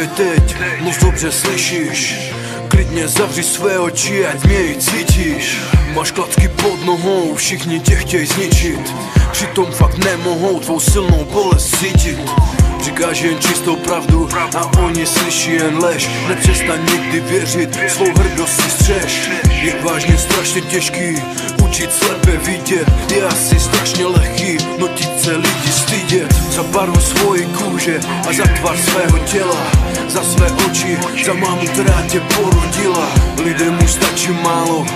právě teď moc dobře slyšíš. Klidně zavři své oči, ať mě i cítíš. Máš klacky pod nohou, všichni tě chtějí zničit, přitom fakt nemohou tvou silnou bolest cítit. Říkáš jen čistou pravdu a oni slyší jen lež. Nepřestaň nikdy věřit, svou hrdost si střež. Je vážně strašně těžký učit slepé vidět. Je asi strašně lehký nutit se lidi stydět. Za barvu svojí kůže a za tvar svého těla, za své oči, za mámu, která tě porodila. Lidem už stačí málo,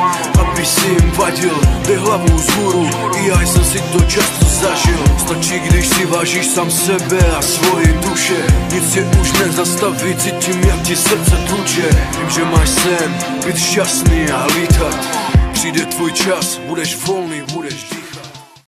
aby si jim vadil. Dej hlavu vzhůru, i já jsem si to často zažil. Stačí, když si vážíš sám sebe a svoji duše. Nic tě už nezastaví, cítím, jak ti srdce tluče. Vím, že máš sen, být šťastný a lítat. Přijde tvůj čas, budeš volný, budeš